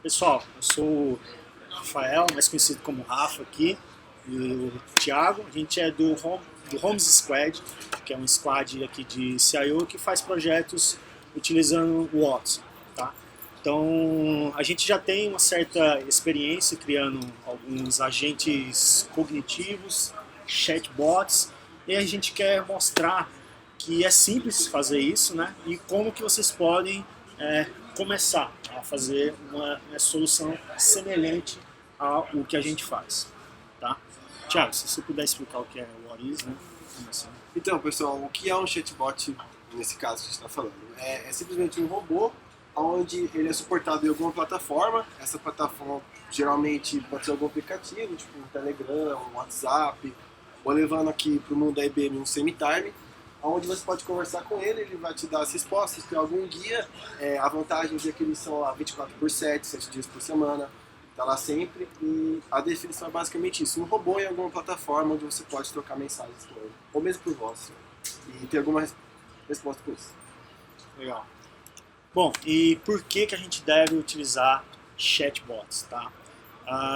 Pessoal, eu sou o Rafael, mais conhecido como Rafa aqui, e o Thiago. A gente é do Homes Squad, que é um squad aqui de CIO que faz projetos utilizando o Watson, tá? Então, a gente já tem uma certa experiência criando alguns agentes cognitivos, chatbots, e a gente quer mostrar que é simples fazer isso, né? E como que vocês podem começar a fazer uma solução semelhante ao que a gente faz, tá? Tiago, se você puder explicar o que é o What Is, né? Começando. Então, pessoal, o que é um chatbot nesse caso que a gente está falando? É simplesmente um robô onde ele é suportado em alguma plataforma. Essa plataforma geralmente pode ser algum aplicativo, tipo um Telegram, um WhatsApp, ou levando aqui para o mundo da IBM um Semitime, onde você pode conversar com ele, ele vai te dar as respostas, tem algum guia. A vantagem é que eles são lá 24/7, 7 dias por semana, tá lá sempre, e a definição é basicamente isso: um robô em alguma plataforma onde você pode trocar mensagens com ele, ou mesmo por voz, e ter alguma resposta com isso. Legal. Bom, e por que a gente deve utilizar chatbots, tá?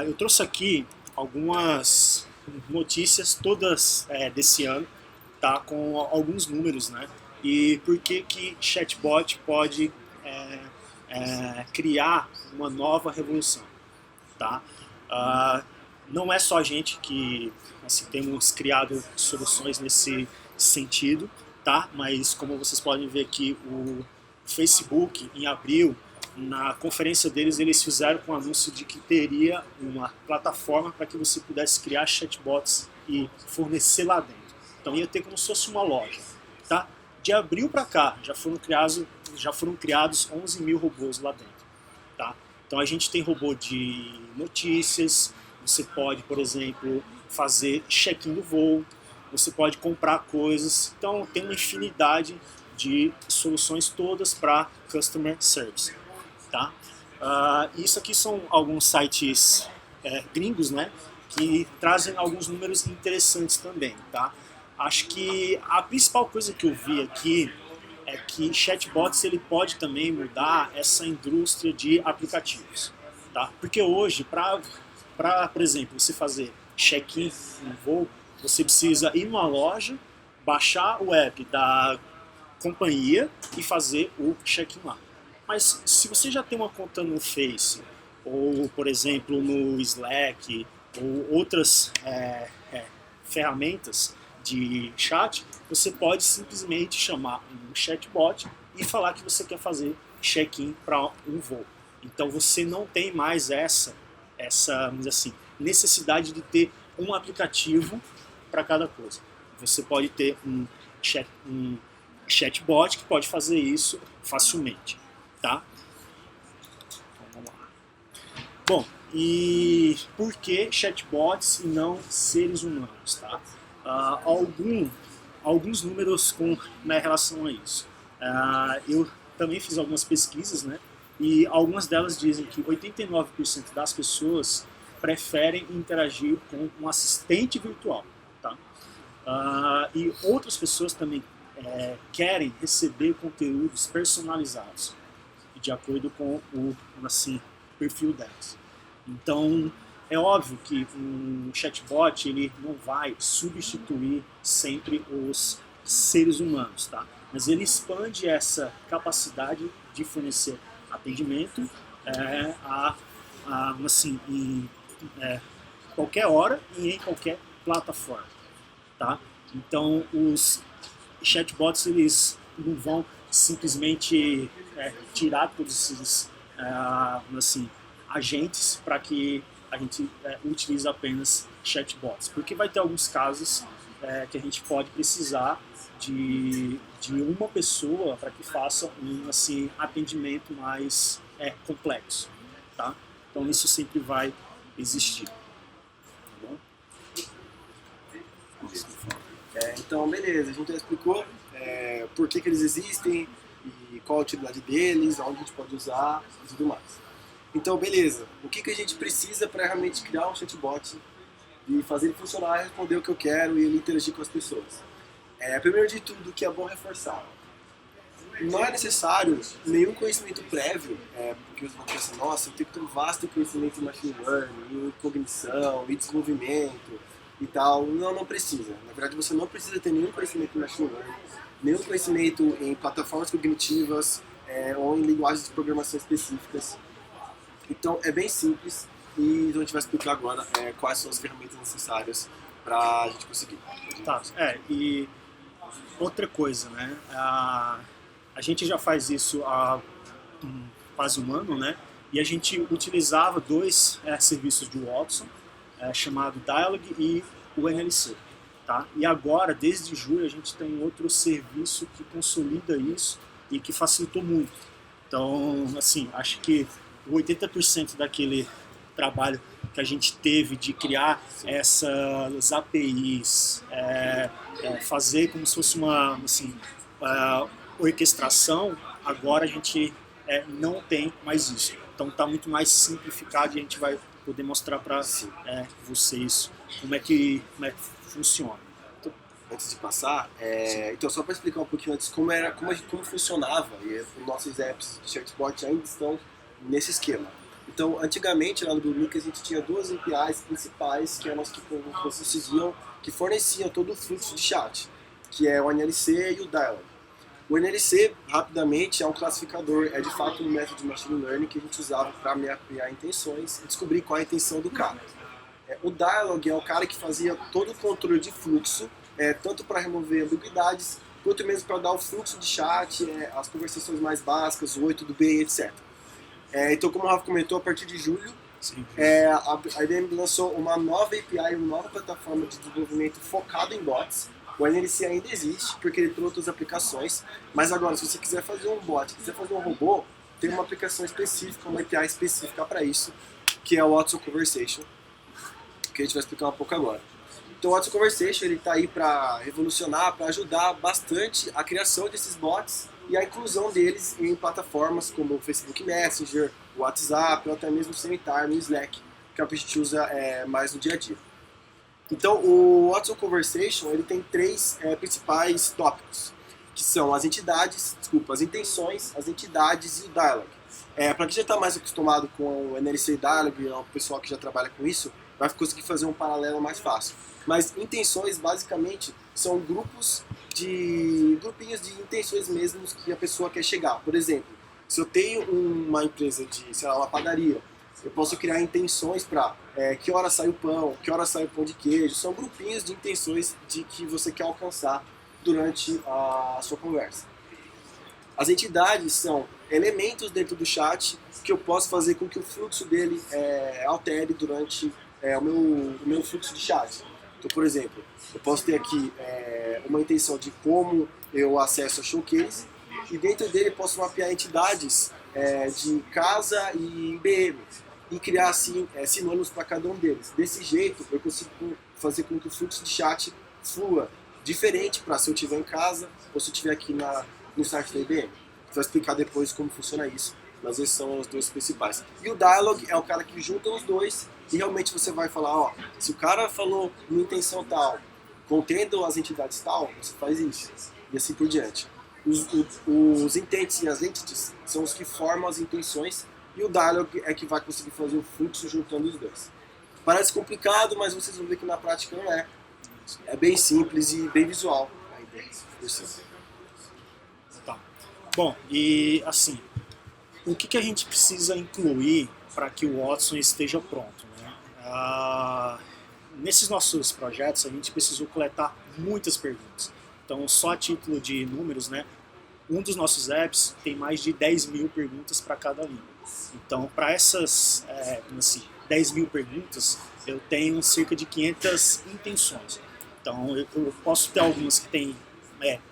Eu trouxe aqui algumas notícias todas desse ano, tá? Com alguns números, né? E por que chatbot pode criar uma nova revolução, tá? Não é só a gente que assim, temos criado soluções nesse sentido, tá? Mas como vocês podem ver aqui, o Facebook, em abril, na conferência deles, eles fizeram com o anúncio de que teria uma plataforma para que você pudesse criar chatbots e fornecer lá dentro. Então ia ter como se fosse uma loja, tá? De abril para cá, já foram criados 11 mil robôs lá dentro, tá? Então a gente tem robô de notícias, você pode, por exemplo, fazer check-in do voo, você pode comprar coisas, então tem uma infinidade de soluções todas para customer service, tá? Isso aqui são alguns sites gringos, né, que trazem alguns números interessantes também, tá? Acho que a principal coisa que eu vi aqui é que chatbots ele pode também mudar essa indústria de aplicativos, tá? Porque hoje, por exemplo, você fazer check-in no voo, você precisa ir numa loja, baixar o app da companhia e fazer o check-in lá. Mas se você já tem uma conta no Face, ou por exemplo no Slack, ou outras ferramentas de chat, você pode simplesmente chamar um chatbot e falar que você quer fazer check-in para um voo. Então você não tem mais essa vamos dizer assim, necessidade de ter um aplicativo para cada coisa. Você pode ter um chatbot que pode fazer isso facilmente, tá? Vamos lá. Bom, e por que chatbots e não seres humanos, tá? Alguns números com relação a isso. Eu também fiz algumas pesquisas, né? E algumas delas dizem que 89% das pessoas preferem interagir com um assistente virtual, tá? E outras pessoas também querem receber conteúdos personalizados de acordo com o perfil delas. Então é óbvio que um chatbot ele não vai substituir sempre os seres humanos, tá? Mas ele expande essa capacidade de fornecer atendimento em qualquer hora e em qualquer plataforma, tá? Então os chatbots eles não vão simplesmente tirar todos esses agentes para que a gente utilize apenas chatbots, porque vai ter alguns casos que a gente pode precisar de uma pessoa para que faça um atendimento mais complexo, tá? Então isso sempre vai existir, tá bom? Então, beleza, a gente já explicou por que eles existem e qual a utilidade deles, onde a gente pode usar e tudo mais. Então, beleza, o que a gente precisa para realmente criar um chatbot e fazer ele funcionar, responder o que eu quero e ele interagir com as pessoas? Primeiro de tudo, que é bom reforçar. não é necessário nenhum conhecimento prévio, porque você vai pensar, nossa, eu tenho que ter um vasto conhecimento em machine learning, em cognição, em desenvolvimento e tal. Não precisa. Na verdade, você não precisa ter nenhum conhecimento em machine learning, nenhum conhecimento em plataformas cognitivas ou em linguagens de programação específicas. Então, é bem simples e então a gente vai explicar agora quais são as ferramentas necessárias para a gente conseguir. Tá, e outra coisa, né? A gente já faz isso há quase um ano, né? E a gente utilizava dois serviços de Watson, chamado Dialog e o NLC, tá? E agora, desde julho, a gente tem outro serviço que consolida isso e que facilitou muito. Então, assim, acho que 80% daquele trabalho que a gente teve de criar essas APIs, fazer como se fosse uma orquestração, agora a gente não tem mais isso. Então está muito mais simplificado e a gente vai poder mostrar para vocês como é que funciona. Antes de passar, então só para explicar um pouquinho antes como funcionava, e os nossos apps de chatbot ainda estão nesse esquema. Então, antigamente, lá no BlueMic, a gente tinha duas APIs principais que eram as que conseguiam, que forneciam todo o fluxo de chat, que é o NLC e o Dialog. O NLC, rapidamente, é um classificador, é de fato um método de machine learning que a gente usava para mapear intenções e descobrir qual é a intenção do cara. O Dialog é o cara que fazia todo o controle de fluxo, tanto para remover ambiguidades, quanto mesmo para dar o fluxo de chat, as conversações mais básicas, o oi, tudo bem, etc. Então, como o Rafa comentou, a partir de julho, a IBM lançou uma nova API, uma nova plataforma de desenvolvimento focada em bots. O NLC ainda existe, porque ele tem outras aplicações, mas agora, se você quiser fazer um bot, quiser fazer um robô, tem uma aplicação específica, uma API específica para isso, que é o Watson Conversation, que a gente vai explicar um pouco agora. Então, o Watson Conversation está aí para revolucionar, para ajudar bastante a criação desses bots e a inclusão deles em plataformas como o Facebook Messenger, o WhatsApp ou até mesmo o Semitar, o Slack, que é o que a gente usa mais no dia a dia. Então, o Watson Conversation ele tem três principais tópicos, que são as intenções, as entidades e o dialog. Para quem já está mais acostumado com o NLC Dialog, o pessoal que já trabalha com isso, vai conseguir fazer um paralelo mais fácil. Mas intenções, basicamente, são grupinhos de intenções mesmos que a pessoa quer chegar. Por exemplo, se eu tenho uma empresa de, sei lá, uma padaria, eu posso criar intenções para que hora sai o pão, que hora sai o pão de queijo. São grupinhos de intenções de que você quer alcançar durante a sua conversa. As entidades são elementos dentro do chat que eu posso fazer com que o fluxo dele altere durante o meu fluxo de chat. Então, por exemplo, eu posso ter aqui uma intenção de como eu acesso a Showcase e dentro dele eu posso mapear entidades de casa e IBM e criar assim, sinônimos para cada um deles. Desse jeito, eu consigo fazer com que o fluxo de chat flua diferente para se eu estiver em casa ou se eu estiver aqui no site da IBM. Vou explicar depois como funciona isso, mas esses são os dois principais. E o Dialog é o cara que junta os dois e realmente você vai falar, ó, se o cara falou uma intenção tal, contendo as entidades tal, você faz isso, e assim por diante. Os intents e as entities são os que formam as intenções e o Dialog é que vai conseguir fazer o fluxo juntando os dois. Parece complicado, mas vocês vão ver que na prática não é. É bem simples e bem visual a ideia. Tá. Bom, e assim, o que a gente precisa incluir para que o Watson esteja pronto, né? Nesses nossos projetos a gente precisou coletar muitas perguntas. Então, só a título de números, né? Um dos nossos apps tem mais de 10 mil perguntas para cada língua. Então, para essas 10 mil perguntas, eu tenho cerca de 500 intenções. Então, eu posso ter algumas que têm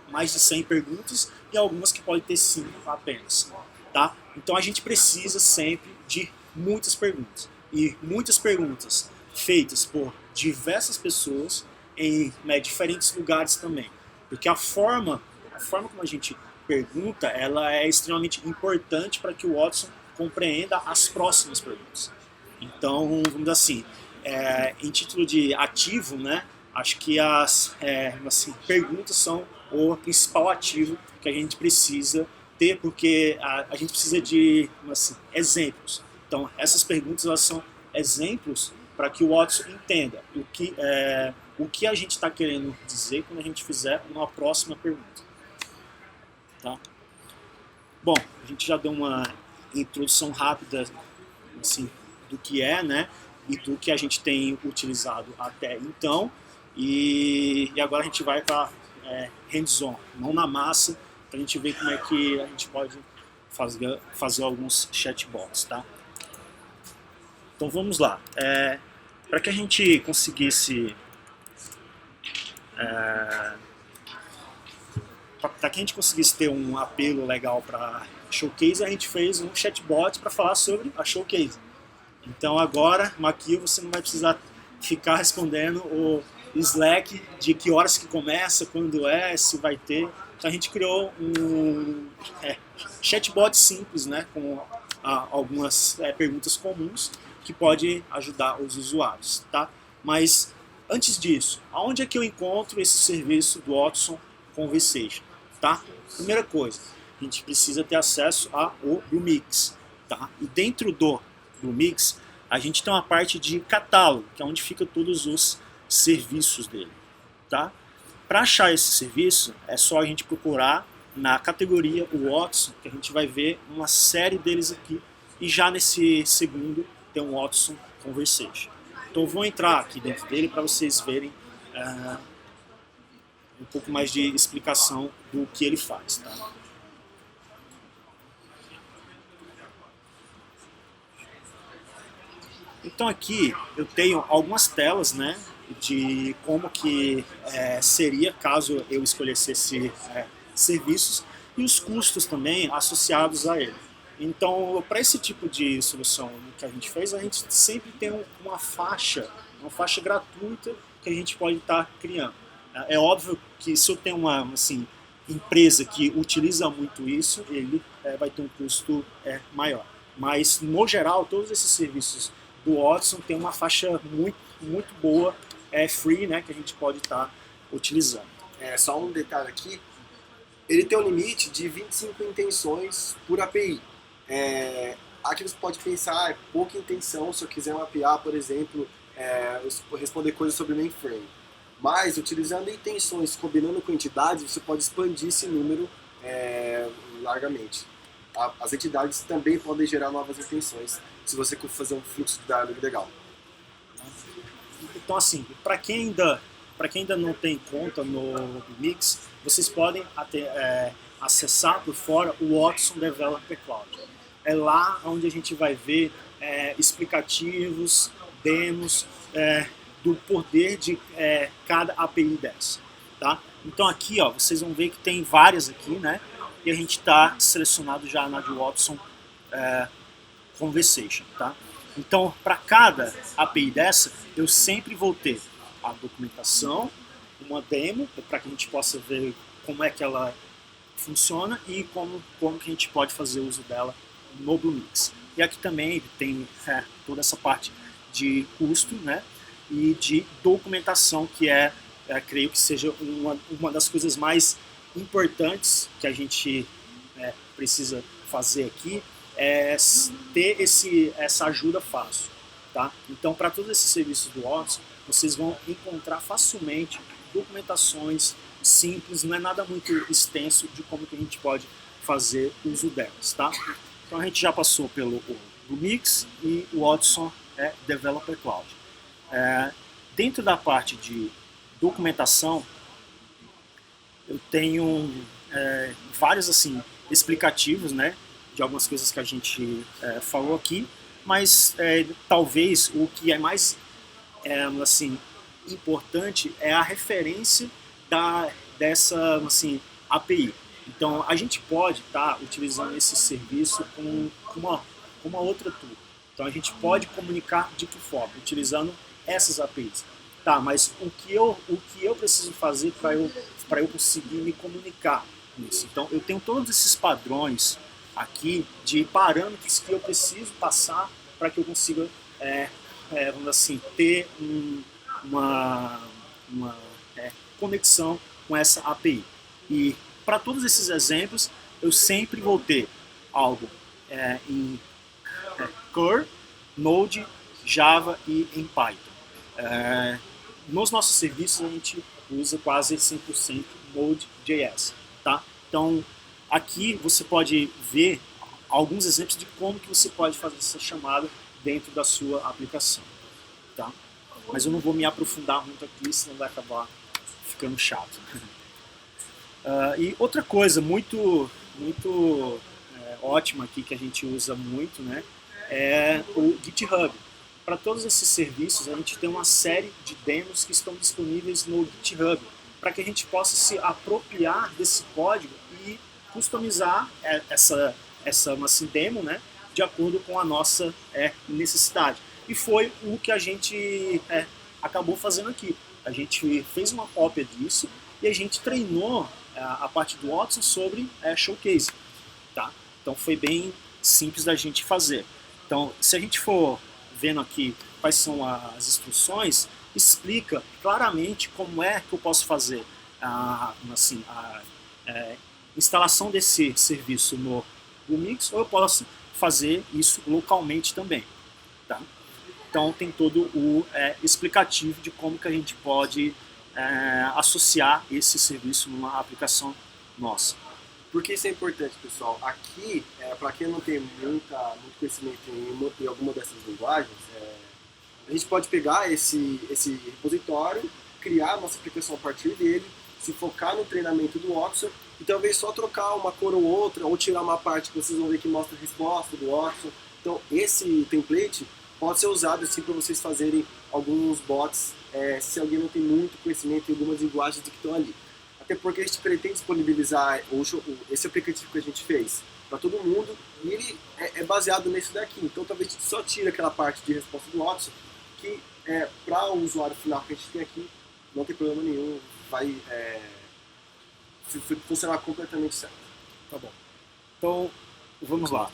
mais de 100 perguntas e algumas que podem ter 5 apenas. Tá? Então, a gente precisa sempre de muitas perguntas. E muitas perguntas feitas por diversas pessoas em diferentes lugares também. Porque a forma como a gente pergunta, ela é extremamente importante para que o Watson compreenda as próximas perguntas. Então, vamos dizer assim, em título de ativo, né, acho que as perguntas são o principal ativo que a gente precisa ter, porque a gente precisa de assim, exemplos. Então, essas perguntas elas são exemplos para que o Watson entenda o que a gente está querendo dizer quando a gente fizer uma próxima pergunta. Tá? Bom, a gente já deu uma introdução rápida assim, do que é, né, e do que a gente tem utilizado até então. E agora a gente vai para hands-on, mão na massa, para a gente ver como é que a gente pode fazer alguns chatbots, tá? Então vamos lá. Para que a gente conseguisse ter um apelo legal para Showcase, a gente fez um chatbot para falar sobre a Showcase. Então agora, aqui você não vai precisar ficar respondendo o Slack de que horas que começa, quando se vai ter. Então a gente criou um chatbot simples, né, com algumas perguntas comuns que pode ajudar os usuários, tá? Mas antes disso, aonde é que eu encontro esse serviço do Watson Conversation, tá? Primeira coisa, a gente precisa ter acesso ao Bluemix, tá? E dentro do Bluemix, a gente tem uma parte de catálogo, que é onde fica todos os serviços dele, tá? Para achar esse serviço, é só a gente procurar na categoria Watson, que a gente vai ver uma série deles aqui, e já nesse segundo tem um Watson Conversation. Então eu vou entrar aqui dentro dele para vocês verem um pouco mais de explicação do que ele faz, tá? Então aqui eu tenho algumas telas, né, de como que seria caso eu escolhesse serviços e os custos também associados a ele. Então, para esse tipo de solução que a gente fez, a gente sempre tem uma faixa gratuita que a gente pode estar criando. É óbvio que se eu tenho uma empresa que utiliza muito isso, ele vai ter um custo maior. Mas, no geral, todos esses serviços do Watson tem uma faixa muito boa, free, né, que a gente pode estar utilizando. Só um detalhe aqui, ele tem um limite de 25 intenções por API. Aqui você pode pensar, pouca intenção se eu quiser mapear, por exemplo, responder coisas sobre mainframe. Mas, utilizando intenções, combinando com entidades, você pode expandir esse número largamente. As entidades também podem gerar novas intenções, se você fazer um fluxo de dados legal. Então, assim, para quem ainda não tem conta no Mix, vocês podem acessar por fora o Watson Developer Cloud. É lá onde a gente vai ver explicativos, demos do poder de cada API dessa. Tá? Então aqui, ó, vocês vão ver que tem várias aqui, né? E a gente está selecionado já na de Watson Conversation. Tá? Então, para cada API dessa, eu sempre vou ter a documentação, uma demo, para que a gente possa ver como é que ela funciona e como que a gente pode fazer uso dela no Bluemix. E aqui também tem toda essa parte de custo, né, e de documentação, que creio que seja uma das coisas mais importantes que a gente precisa fazer aqui, ter essa ajuda fácil. Tá? Então, para todos esses serviços do Watson, vocês vão encontrar facilmente documentações simples, não é nada muito extenso de como que a gente pode fazer uso delas. Tá? Então, a gente já passou pelo Bluemix e o Watson Developer Cloud. Dentro da parte de documentação, eu tenho vários explicativos, né, de algumas coisas que a gente falou aqui, mas talvez o que é mais importante é a referência dessa API. Então a gente pode estar utilizando esse serviço com uma outra tool. Então a gente pode comunicar de que forma? Utilizando essas APIs. Tá, mas o que eu preciso fazer para eu conseguir me comunicar com isso? Então eu tenho todos esses padrões aqui de parâmetros que eu preciso passar para que eu consiga vamos assim, ter uma conexão com essa API. E para todos esses exemplos eu sempre vou ter algo em Core, Node, Java e em Python. Nos nossos serviços a gente usa quase 100% Node.js, tá? Então aqui você pode ver alguns exemplos de como que você pode fazer essa chamada dentro da sua aplicação, tá? Mas eu não vou me aprofundar muito aqui, senão vai acabar ficando chato. E outra coisa muito ótima aqui que a gente usa muito, né, é o GitHub. Para todos esses serviços a gente tem uma série de demos que estão disponíveis no GitHub, para que a gente possa se apropriar desse código e customizar essa assim, demo, né, de acordo com a nossa necessidade. E foi o que a gente acabou fazendo aqui. A gente fez uma cópia disso e a gente treinou a parte do Watson sobre Showcase. Tá? Então foi bem simples da gente fazer. Então, se a gente for vendo aqui quais são as instruções, explica claramente como é que eu posso fazer a instalação desse serviço no Lumix, ou eu posso fazer isso localmente também. Tá? Então tem todo o explicativo de como que a gente pode associar esse serviço numa aplicação nossa. Por que isso é importante, pessoal? Aqui, para quem não tem muito conhecimento em alguma dessas linguagens, a gente pode pegar esse repositório, criar a nossa aplicação a partir dele, se focar no treinamento do Watson e talvez só trocar uma cor ou outra, ou tirar uma parte que vocês vão ver que mostra a resposta do Watson. Então, esse template pode ser usado assim para vocês fazerem alguns bots, se alguém não tem muito conhecimento em algumas linguagens que estão ali. Até porque a gente pretende disponibilizar esse aplicativo que a gente fez para todo mundo e ele é baseado nesse daqui. Então talvez a gente só tire aquela parte de resposta do Watson, que para o usuário final que a gente tem aqui, não tem problema nenhum, vai funcionar completamente certo. Tá bom. Então, vamos lá.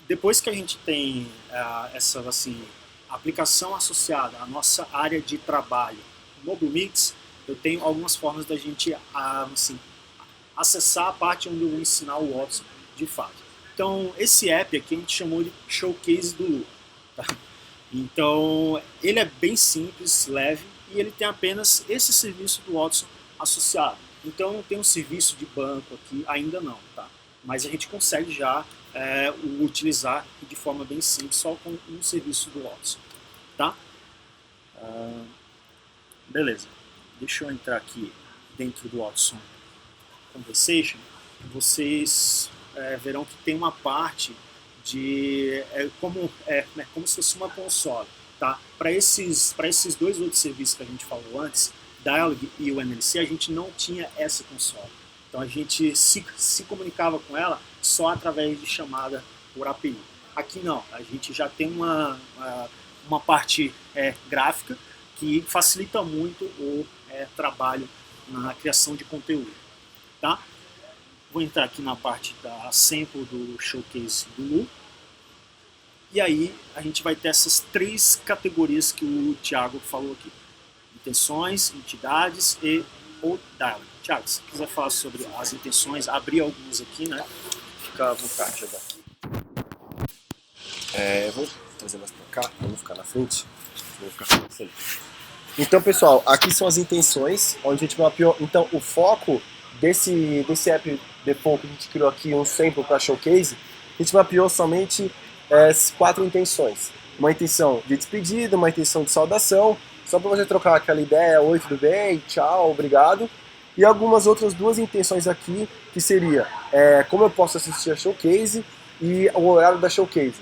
Depois que a gente tem essa assim, aplicação associada à nossa área de trabalho no Lumix, eu tenho algumas formas da gente assim, acessar a parte onde eu vou ensinar o Watson de fato. Então, esse app aqui a gente chamou de Showcase do Lu. Tá? Então, ele é bem simples, leve, e ele tem apenas esse serviço do Watson associado. Então, não tem um serviço de banco aqui, ainda não. Tá? Mas a gente consegue já utilizar de forma bem simples, só com um serviço do Watson. Tá? Beleza. Deixa eu entrar aqui dentro do Watson Conversation. Vocês verão que tem uma parte de como se fosse uma console. Tá? Para esses dois outros serviços que a gente falou antes, Dialog e o MLC, a gente não tinha essa console. Então a gente se comunicava com ela só através de chamada por API. Aqui não, a gente já tem uma parte gráfica que facilita muito o trabalho na criação de conteúdo. Tá? Vou entrar aqui na parte da sample do Showcase do Lu. E aí a gente vai ter essas três categorias que o Thiago falou aqui. Intenções, entidades e o dialog. Thiago, se quiser falar sobre as intenções, abrir alguns aqui, né? Fica à vontade agora. Vou trazer mais para cá, vamos ficar na frente. Vou ficar na frente. Então, pessoal, aqui são as intenções, onde a gente mapeou. Então, o foco desse app default que a gente criou aqui, um sample para Showcase, a gente mapeou somente as 4 intenções. Uma intenção de despedida, uma intenção de saudação, só para você trocar aquela ideia, oi, tudo bem, tchau, obrigado. E algumas outras 2 intenções aqui, que seria como eu posso assistir a Showcase e o horário da Showcase.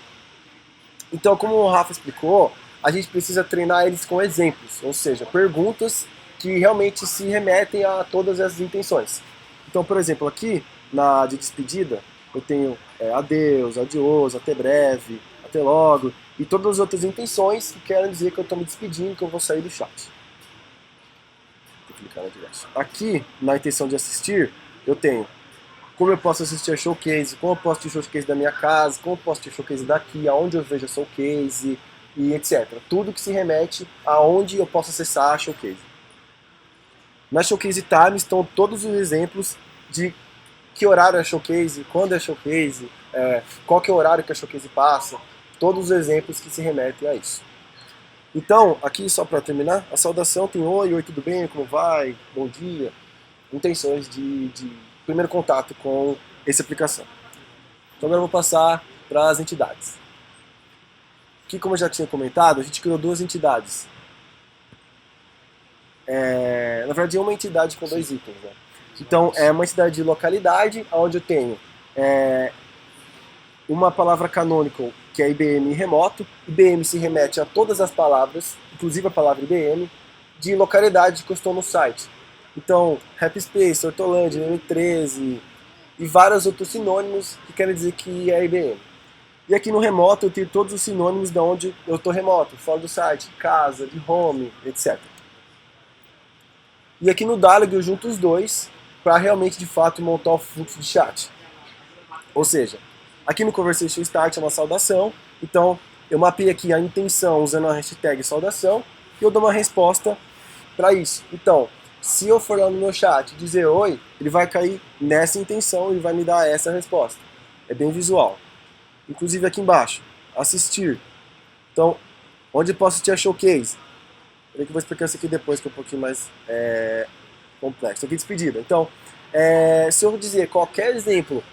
Então, como o Rafa explicou, a gente precisa treinar eles com exemplos, ou seja, perguntas que realmente se remetem a todas essas intenções. Então, por exemplo, aqui na de despedida, eu tenho adeus, adiós, até breve, até logo, e todas as outras intenções que querem dizer que eu estou me despedindo, que eu vou sair do chat. Vou clicar na direção. Aqui, na intenção de assistir, eu tenho como eu posso assistir a Showcase, como eu posso assistir a Showcase da minha casa, como eu posso assistir a Showcase daqui, aonde eu vejo a Showcase, e etc. Tudo que se remete aonde eu posso acessar a Showcase. Na Showcase Time estão todos os exemplos de que horário é showcase, quando é showcase, qual que é o horário que a showcase passa, todos os exemplos que se remetem a isso. Então, aqui só para terminar, a saudação tem oi, tudo bem, como vai, bom dia, intenções de primeiro contato com essa aplicação. Então agora eu vou passar para as entidades. Aqui, como eu já tinha comentado, a gente criou duas entidades. Na verdade, é uma entidade com dois itens. Né? Então, é uma entidade de localidade, onde eu tenho uma palavra canonical, que é IBM remoto. IBM se remete a todas as palavras, inclusive a palavra IBM, de localidade que eu estou no site. Então, Happy Space, Hortolândia, M13 e vários outros sinônimos que querem dizer que é IBM. E aqui no remoto eu tenho todos os sinônimos de onde eu estou remoto, fora do site, casa, de home, etc. E aqui no Dialog eu junto os dois para realmente, de fato, montar o fluxo de chat. Ou seja, aqui no Conversation Start é uma saudação, então eu mapeei aqui a intenção usando a hashtag saudação e eu dou uma resposta para isso. Então, se eu for lá no meu chat e dizer oi, ele vai cair nessa intenção e vai me dar essa resposta. É bem visual. Inclusive aqui embaixo, assistir. Então, onde eu posso assistir a showcase? Peraí que eu vou explicar isso aqui depois, que é um pouquinho mais complexo. Aqui despedida. Então, se eu dizer qualquer exemplo,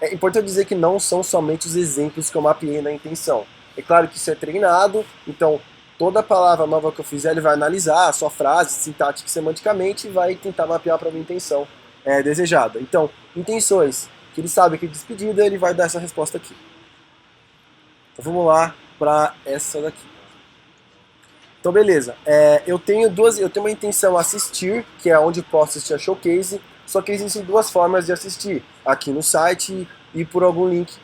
é importante dizer que não são somente os exemplos que eu mapeei na intenção. É claro que isso é treinado, então toda palavra nova que eu fizer, ele vai analisar a sua frase, sintática e semanticamente, e vai tentar mapear para a minha intenção desejada. Então, intenções, que ele sabe que é despedida, ele vai dar essa resposta aqui. Então vamos lá para essa daqui. Então beleza, eu tenho uma intenção assistir, que é onde eu posso assistir a showcase, só que existem duas formas de assistir, aqui no site e por algum link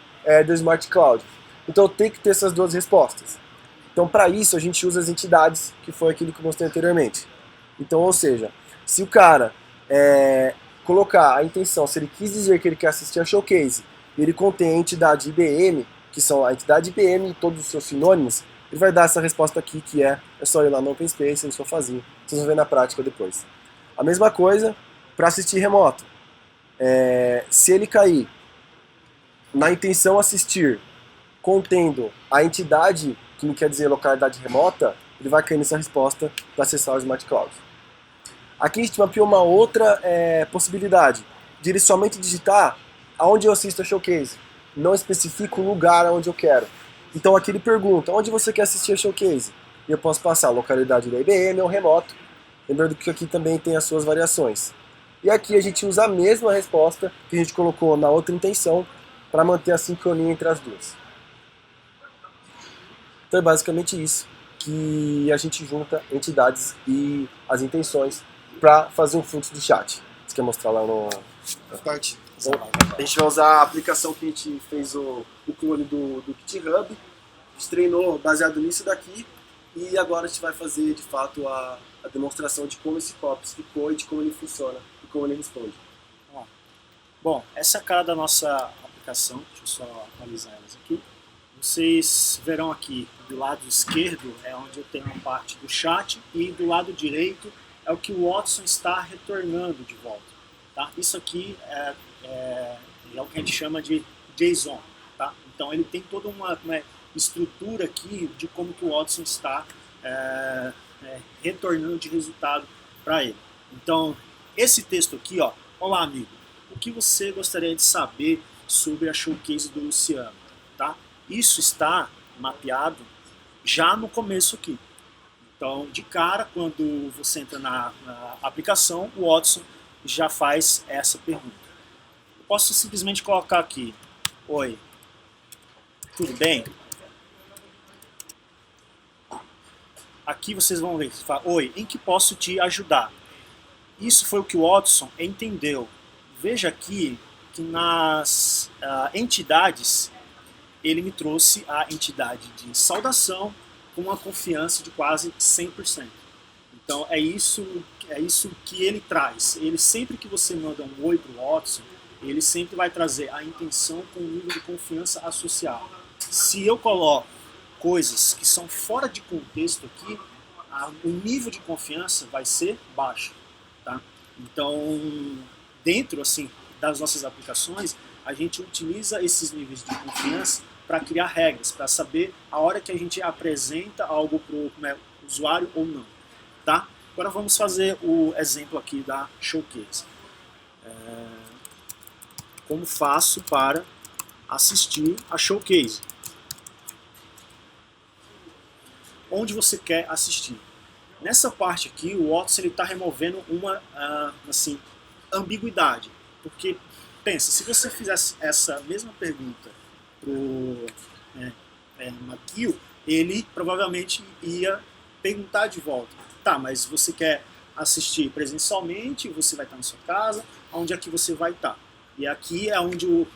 do Smart Cloud. Então eu tenho que ter essas duas respostas. Então para isso a gente usa as entidades, que foi aquilo que eu mostrei anteriormente. Então, ou seja, se o cara colocar a intenção, se ele quis dizer que ele quer assistir a showcase, e ele contém a entidade IBM, que são a entidade IBM e todos os seus sinônimos, ele vai dar essa resposta aqui, que é só ir lá no OpenSpace, no sofazinho. Vocês vão ver na prática depois. A mesma coisa para assistir remoto. Se ele cair na intenção assistir, contendo a entidade, que não quer dizer localidade remota, ele vai cair nessa resposta para acessar o Smart Cloud. Aqui a gente mapeou uma outra possibilidade, de ele somente digitar aonde eu assisto a showcase. Não especifico o lugar onde eu quero. Então aqui ele pergunta, onde você quer assistir a showcase? E eu posso passar a localidade da IBM ou remoto, lembrando que aqui também tem as suas variações. E aqui a gente usa a mesma resposta que a gente colocou na outra intenção para manter a sincronia entre as duas. Então é basicamente isso, que a gente junta entidades e as intenções para fazer um fluxo de chat. Você quer mostrar lá no... Então, a gente vai usar a aplicação que a gente fez o clone do GitHub, a gente treinou baseado nisso daqui, e agora a gente vai fazer de fato a demonstração de como esse Copos ficou e de como ele funciona e como ele responde. Bom, essa é a cara da nossa aplicação, deixa eu só atualizar elas aqui. Vocês verão aqui do lado esquerdo é onde eu tenho a parte do chat e do lado direito é o que o Watson está retornando de volta. Tá? Isso aqui é o que a gente chama de JSON. Tá? Então ele tem toda uma estrutura aqui de como que o Watson está retornando de resultado para ele. Então esse texto aqui, ó, olá amigo, o que você gostaria de saber sobre a showcase do Luciano? Tá? Isso está mapeado já no começo aqui. Então de cara, quando você entra na aplicação, o Watson já faz essa pergunta. Eu posso simplesmente colocar aqui, oi, tudo bem? Aqui vocês vão ver, você fala, oi, em que posso te ajudar? Isso foi o que o Watson entendeu. Veja aqui que nas entidades, ele me trouxe a entidade de saudação com uma confiança de quase 100%. Então é isso que ele traz. Ele sempre que você manda um oi para o Watson, ele sempre vai trazer a intenção com o nível de confiança associado. Se eu coloco coisas que são fora de contexto aqui, o nível de confiança vai ser baixo. Tá? Então, dentro assim, das nossas aplicações, a gente utiliza esses níveis de confiança para criar regras, para saber a hora que a gente apresenta algo para o usuário ou não. Tá? Agora vamos fazer o exemplo aqui da Showcase. Como faço para assistir a Showcase? Onde você quer assistir? Nessa parte aqui, o Watson está removendo uma assim, ambiguidade. Porque, pensa, se você fizesse essa mesma pergunta para o McGill, ele provavelmente ia perguntar de volta. Tá, mas você quer assistir presencialmente, você vai estar na sua casa, onde é que você vai estar? E aqui é onde o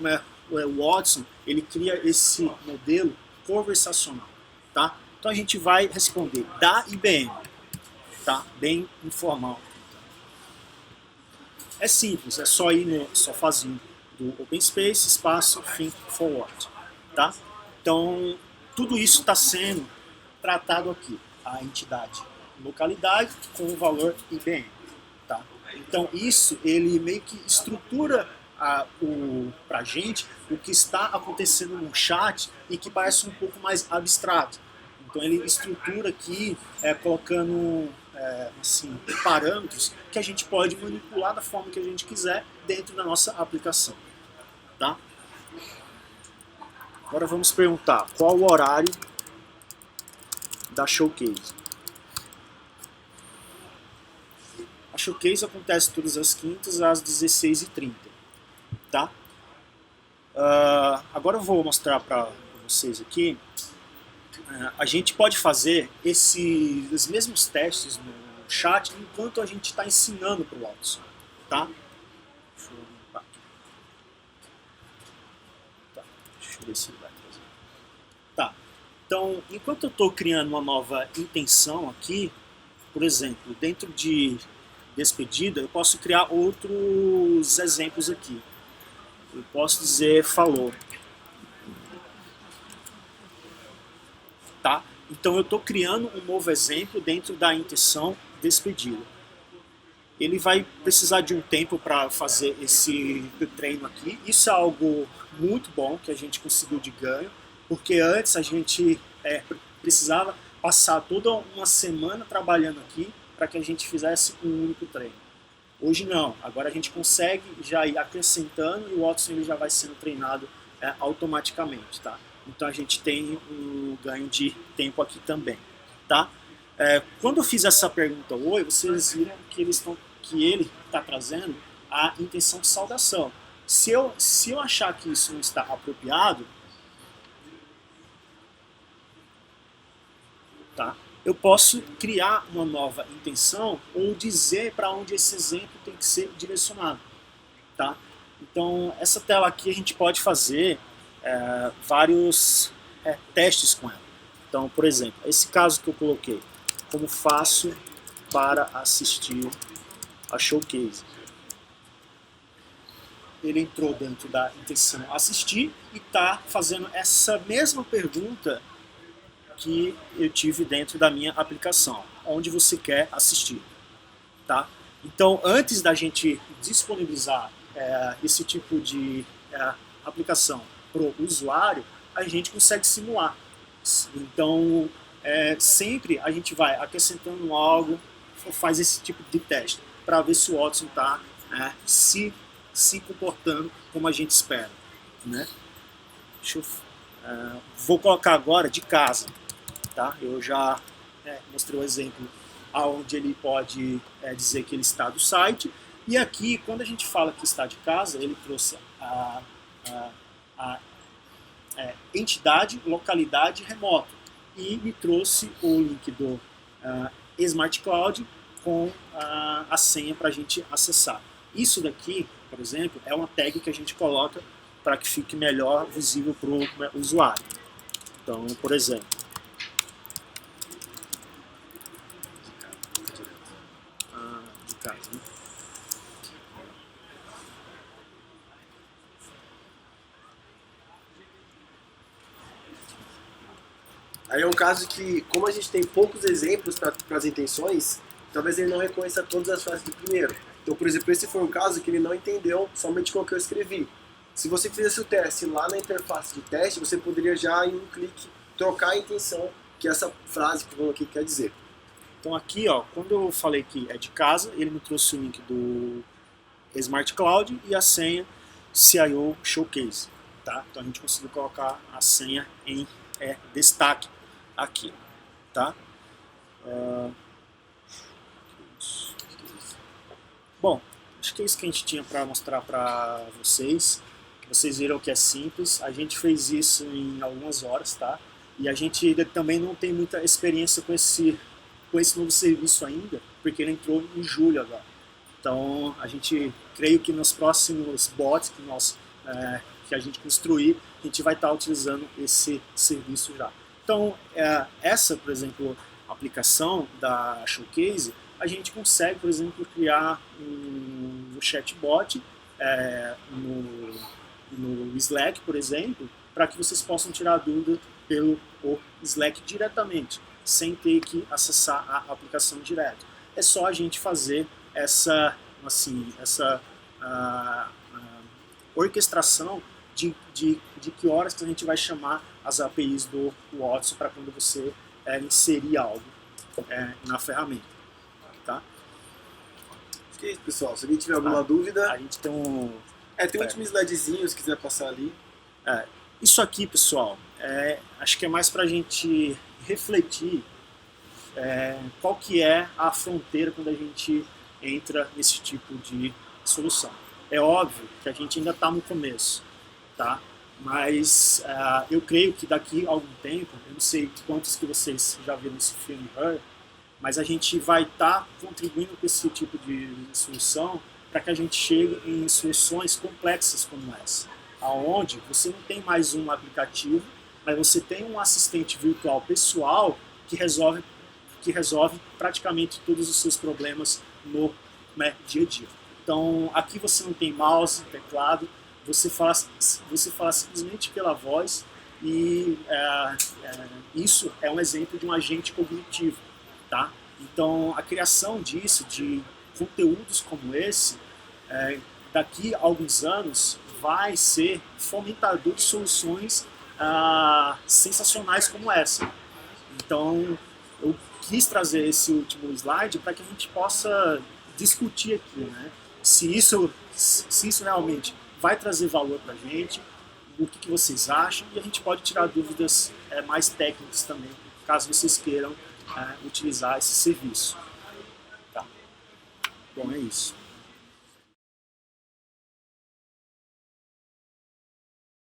Watson ele cria esse modelo conversacional. Tá? Então a gente vai responder da IBM. Tá? Bem informal. É simples, é só ir no sofazinho do OpenSpace, espaço, Think Forward. Tá? Então, tudo isso está sendo tratado aqui. A entidade localidade com o valor IBM. Tá? Então, isso ele meio que estrutura para a gente o que está acontecendo no chat e que parece um pouco mais abstrato. Então, ele estrutura aqui colocando assim, parâmetros que a gente pode manipular da forma que a gente quiser dentro da nossa aplicação. Tá? Agora vamos perguntar qual o horário da Showcase. A Showcase acontece todas as quintas às 16h30. Tá? Agora eu vou mostrar para vocês aqui. A gente pode fazer esses mesmos testes no chat enquanto a gente está ensinando para o Watson. Tá? Deixa eu limpar aqui. Tá. Deixa eu ver se ele vai fazer. Tá. Então, enquanto eu estou criando uma nova intenção aqui, por exemplo, dentro de despedida, eu posso criar outros exemplos aqui. Eu posso dizer falou. Tá? Então eu estou criando um novo exemplo dentro da intenção despedida. Ele vai precisar de um tempo para fazer esse treino aqui. Isso é algo muito bom que a gente conseguiu de ganho, porque antes a gente precisava passar toda uma semana trabalhando aqui para que a gente fizesse um único treino. Hoje não, agora a gente consegue já ir acrescentando e o Watson ele já vai sendo treinado automaticamente, tá? Então a gente tem um ganho de tempo aqui também, tá? Quando eu fiz essa pergunta oi, vocês viram que ele está trazendo a intenção de saudação. Se eu achar que isso não está apropriado, tá? Eu posso criar uma nova intenção ou dizer para onde esse exemplo tem que ser direcionado. Tá? Então, essa tela aqui a gente pode fazer vários testes com ela. Então, por exemplo, esse caso que eu coloquei, como faço para assistir a Showcase? Ele entrou dentro da intenção assistir e está fazendo essa mesma pergunta que eu tive dentro da minha aplicação, onde você quer assistir, tá? Então, antes da gente disponibilizar esse tipo de aplicação para o usuário, a gente consegue simular. Então, sempre a gente vai acrescentando algo, faz esse tipo de teste, para ver se o Watson está se comportando como a gente espera, né? Vou colocar agora de casa. Tá? Eu já mostrei o exemplo onde ele pode dizer que ele está do site. E aqui, quando a gente fala que está de casa, ele trouxe a entidade, localidade remoto. E me trouxe o link do Smart Cloud com a senha para a gente acessar. Isso daqui, por exemplo, é uma tag que a gente coloca para que fique melhor visível para o usuário. Então, por exemplo, Aí é um caso que, como a gente tem poucos exemplos para as intenções, talvez ele não reconheça todas as frases do primeiro. Então, por exemplo, esse foi um caso que ele não entendeu somente com o que eu escrevi. Se você fizesse o teste lá na interface de teste, você poderia já, em um clique, trocar a intenção que essa frase que eu coloquei quer dizer. Então aqui, ó, quando eu falei que é de casa, ele me trouxe o link do Smart Cloud e a senha CIO Showcase. Tá? Então a gente conseguiu colocar a senha em destaque aqui. Tá? Bom, acho que é isso que a gente tinha para mostrar para vocês. Vocês viram que é simples. A gente fez isso em algumas horas, tá? E a gente também não tem muita experiência com esse novo serviço ainda, porque ele entrou em julho agora. Então, a gente, creio que nos próximos bots que a gente construir, a gente vai estar utilizando esse serviço já. Então, essa, por exemplo, aplicação da Showcase, a gente consegue, por exemplo, criar um chatbot no Slack, por exemplo, para que vocês possam tirar dúvida pelo Slack diretamente, sem ter que acessar a aplicação direto. É só a gente fazer essa orquestração de que horas que a gente vai chamar as APIs do Watson para quando você inserir algo na ferramenta. Tá? Acho que é isso, pessoal. Se alguém tiver alguma dúvida... A gente tem um... tem um último slidezinho, se quiser passar ali. Isso aqui, pessoal, acho que é mais para a gente refletir qual que é a fronteira quando a gente entra nesse tipo de solução. É óbvio que a gente ainda está no começo, tá? Mas eu creio que daqui a algum tempo, eu não sei quantos que vocês já viram esse filme Her, mas a gente vai estar contribuindo com esse tipo de solução para que a gente chegue em soluções complexas como essa, aonde você não tem mais um aplicativo, mas você tem um assistente virtual pessoal que resolve praticamente todos os seus problemas no dia a dia. Então, aqui você não tem mouse, teclado, você fala simplesmente pela voz e isso é um exemplo de um agente cognitivo. Tá? Então, a criação disso, de conteúdos como esse, daqui a alguns anos, vai ser fomentador de soluções sensacionais como essa. Então, eu quis trazer esse último slide para que a gente possa discutir aqui, né? Se isso realmente vai trazer valor para a gente, o que vocês acham, e a gente pode tirar dúvidas mais técnicas também, caso vocês queiram utilizar esse serviço. Tá. Bom, é isso.